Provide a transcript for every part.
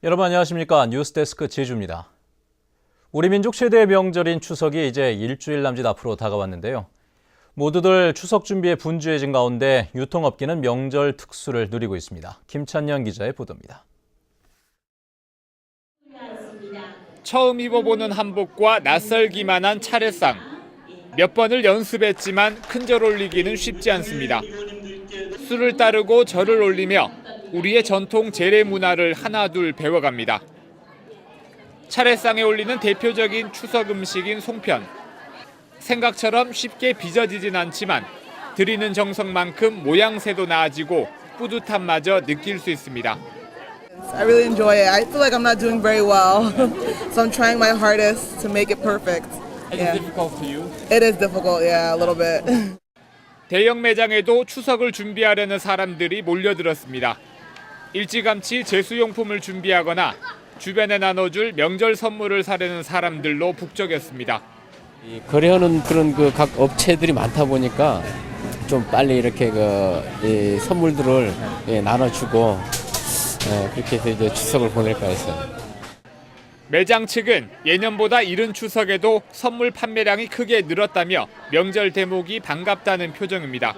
여러분 안녕하십니까? 뉴스데스크 제주입니다. 우리 민족 최대의 명절인 추석이 이제 일주일 남짓 앞으로 다가왔는데요. 모두들 추석 준비에 분주해진 가운데 유통업계는 명절 특수를 누리고 있습니다. 김찬영 기자의 보도입니다. 처음 입어보는 한복과 낯설기만 한 차례상. 몇 번을 연습했지만 큰절 올리기는 쉽지 않습니다. 수를 따르고 절을 올리며 우리의 전통 제례 문화를 하나둘 배워갑니다. 차례상에 올리는 대표적인 추석 음식인 송편. 생각처럼 쉽게 빚어지진 않지만 드리는 정성만큼 모양새도 나아지고 뿌듯함마저 느낄 수 있습니다. I really enjoy it. I feel like I'm not doing very well, so I'm trying my hardest to make it perfect. Is it difficult to you? It is difficult, yeah, a little bit. 대형 매장에도 추석을 준비하려는 사람들이 몰려들었습니다. 일찌감치 제수용품을 준비하거나 주변에 나눠줄 명절 선물을 사려는 사람들로 북적였습니다. 거래하는 그런 각 업체들이 많다 보니까 좀 빨리 이렇게 이 선물들을 나눠주고 그렇게 해서 이제 추석을 보낼까 했어요. 매장 측은 예년보다 이른 추석에도 선물 판매량이 크게 늘었다며 명절 대목이 반갑다는 표정입니다.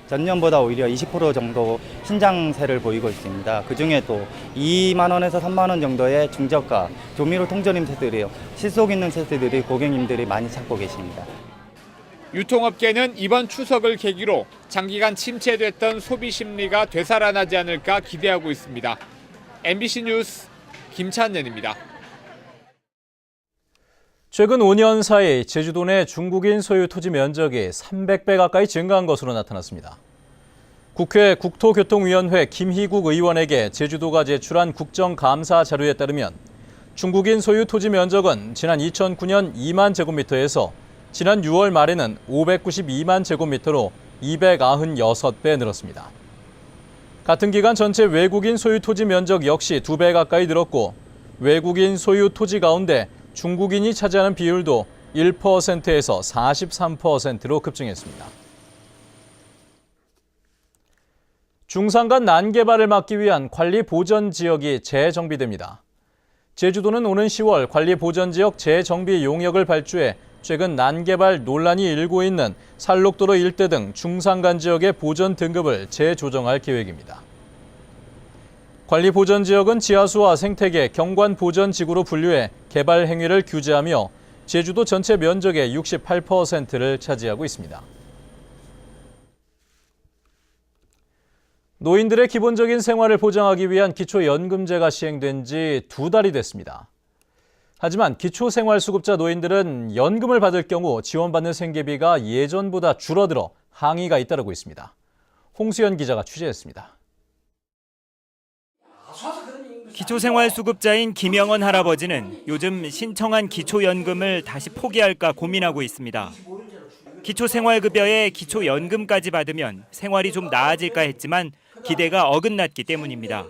전년보다 오히려 20% 정도 신장세를 보이고 있습니다. 그중에 또 2만 원에서 3만 원 정도의 중저가 조미료 통조림 세트들이요. 실속 있는 세트들이 고객님들이 많이 찾고 계십니다. 유통업계는 이번 추석을 계기로 장기간 침체됐던 소비 심리가 되살아나지 않을까 기대하고 있습니다. MBC 뉴스 김찬현입니다. 최근 5년 사이 제주도 내 중국인 소유 토지 면적이 300배 가까이 증가한 것으로 나타났습니다. 국회 국토교통위원회 김희국 의원에게 제주도가 제출한 국정감사 자료에 따르면 중국인 소유 토지 면적은 지난 2009년 2만 제곱미터에서 지난 6월 말에는 592만 제곱미터로 296배 늘었습니다. 같은 기간 전체 외국인 소유 토지 면적 역시 2배 가까이 늘었고 외국인 소유 토지 가운데 중국인이 차지하는 비율도 1%에서 43%로 급증했습니다. 중산간 난개발을 막기 위한 관리보전지역이 재정비됩니다. 제주도는 오는 10월 관리보전지역 재정비 용역을 발주해 최근 난개발 논란이 일고 있는 살록도로 일대 등 중산간 지역의 보전 등급을 재조정할 계획입니다. 관리보전지역은 지하수와 생태계, 경관보전지구로 분류해 개발 행위를 규제하며 제주도 전체 면적의 68%를 차지하고 있습니다. 노인들의 기본적인 생활을 보장하기 위한 기초연금제가 시행된 지 2달이 됐습니다. 하지만 기초생활수급자 노인들은 연금을 받을 경우 지원받는 생계비가 예전보다 줄어들어 항의가 잇따르고 있습니다. 홍수연 기자가 취재했습니다. 기초생활수급자인 김영원 할아버지는 요즘 신청한 기초연금을 다시 포기할까 고민하고 있습니다. 기초생활급여에 기초연금까지 받으면 생활이 좀 나아질까 했지만 기대가 어긋났기 때문입니다.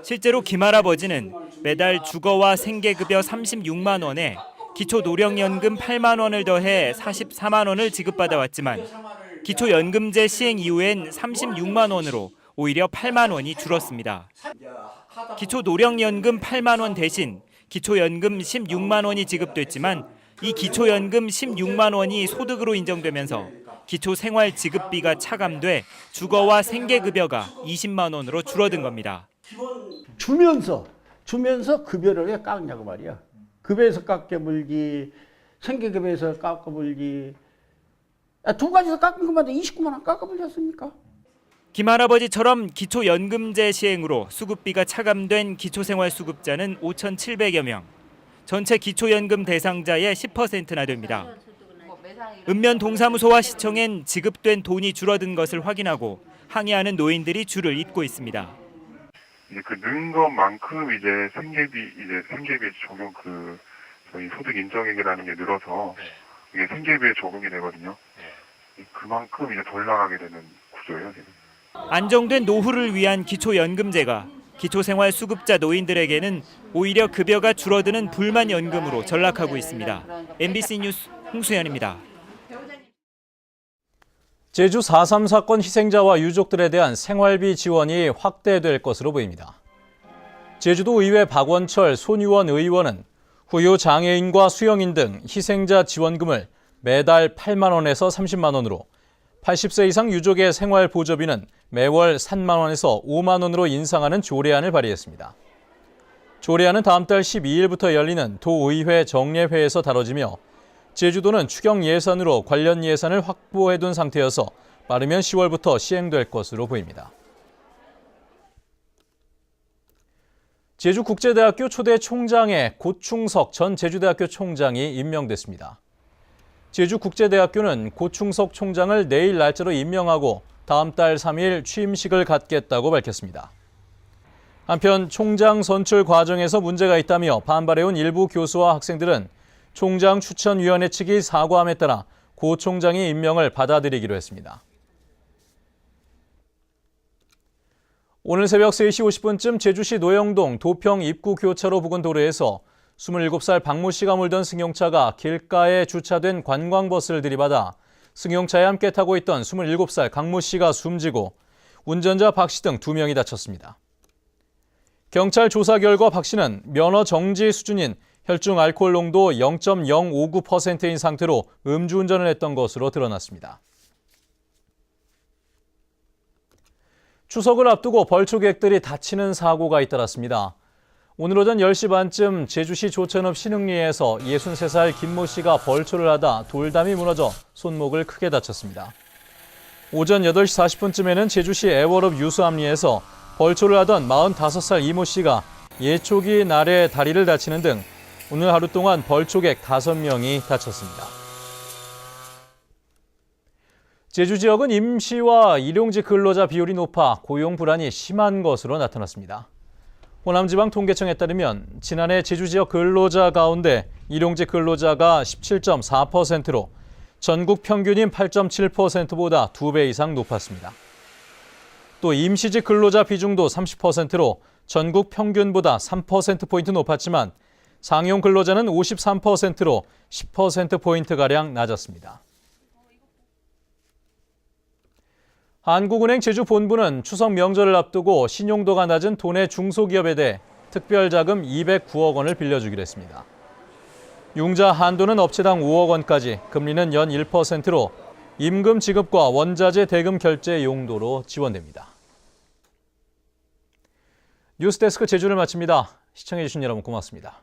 실제로 김 할아버지는 매달 주거와 생계급여 36만 원에 기초노령연금 8만 원을 더해 44만 원을 지급받아왔지만 기초연금제 시행 이후엔 36만 원으로 오히려 8만 원이 줄었습니다. 기초노령연금 8만 원 대신 기초연금 16만 원이 지급됐지만 이 기초연금 16만 원이 소득으로 인정되면서 기초생활지급비가 차감돼 주거와 생계급여가 20만 원으로 줄어든 겁니다. 주면서 급여를 왜 깎냐고 말이야. 급여에서 깎여물기, 생계급여에서 깎아물기. 두 가지에서 깎은 것만 29만 원 깎아물지 않습니까? 김 할아버지처럼 기초연금제 시행으로 수급비가 차감된 기초생활수급자는 5,700여 명. 전체 기초연금 대상자의 10%나 됩니다. 읍면 동사무소와 시청엔 지급된 돈이 줄어든 것을 확인하고 항의하는 노인들이 줄을 잇고 있습니다. 이제 는 것만큼 생계비 적용 저희 소득 인정액이라는 게 늘어서 이게 생계비에 적용이 되거든요. 그만큼 이제 덜 나가게 되는 구조예요, 지금. 안정된 노후를 위한 기초연금제가 기초생활수급자 노인들에게는 오히려 급여가 줄어드는 불만연금으로 전락하고 있습니다. MBC 뉴스 홍수연입니다. 제주 4.3 사건 희생자와 유족들에 대한 생활비 지원이 확대될 것으로 보입니다. 제주도의회 박원철 손유원 의원은 후유 장애인과 수영인 등 희생자 지원금을 매달 8만 원에서 30만 원으로 80세 이상 유족의 생활 보조비는 매월 3만 원에서 5만 원으로 인상하는 조례안을 발의했습니다. 조례안은 다음 달 12일부터 열리는 도의회 정례회에서 다뤄지며 제주도는 추경 예산으로 관련 예산을 확보해둔 상태여서 빠르면 10월부터 시행될 것으로 보입니다. 제주국제대학교 초대 총장에 고충석 전 제주대학교 총장이 임명됐습니다. 제주국제대학교는 고충석 총장을 내일 날짜로 임명하고 다음 달 3일 취임식을 갖겠다고 밝혔습니다. 한편 총장 선출 과정에서 문제가 있다며 반발해온 일부 교수와 학생들은 총장 추천위원회 측이 사과함에 따라 고 총장의 임명을 받아들이기로 했습니다. 오늘 새벽 3시 50분쯤 제주시 노영동 도평 입구 교차로 부근 도로에서 27살 박모 씨가 몰던 승용차가 길가에 주차된 관광버스를 들이받아 승용차에 함께 타고 있던 27살 강모 씨가 숨지고 운전자 박 씨 등 2명이 다쳤습니다. 경찰 조사 결과 박 씨는 면허 정지 수준인 혈중 알코올 농도 0.059%인 상태로 음주운전을 했던 것으로 드러났습니다. 추석을 앞두고 벌초객들이 다치는 사고가 잇따랐습니다. 오늘 오전 10시 반쯤 제주시 조천읍 신흥리에서 63살 김모 씨가 벌초를 하다 돌담이 무너져 손목을 크게 다쳤습니다. 오전 8시 40분쯤에는 제주시 애월읍 유수암리에서 벌초를 하던 45살 이모 씨가 예초기 날에 다리를 다치는 등 오늘 하루 동안 벌초객 5명이 다쳤습니다. 제주 지역은 임시와 일용직 근로자 비율이 높아 고용 불안이 심한 것으로 나타났습니다. 호남지방통계청에 따르면 지난해 제주 지역 근로자 가운데 일용직 근로자가 17.4%로 전국 평균인 8.7%보다 2배 이상 높았습니다. 또 임시직 근로자 비중도 30%로 전국 평균보다 3%포인트 높았지만 상용 근로자는 53%로 10%포인트가량 낮았습니다. 한국은행 제주본부는 추석 명절을 앞두고 신용도가 낮은 도내 중소기업에 대해 특별자금 209억 원을 빌려주기로 했습니다. 융자 한도는 업체당 5억 원까지, 금리는 연 1%로 임금 지급과 원자재 대금 결제 용도로 지원됩니다. 뉴스데스크 제주를 마칩니다. 시청해주신 여러분 고맙습니다.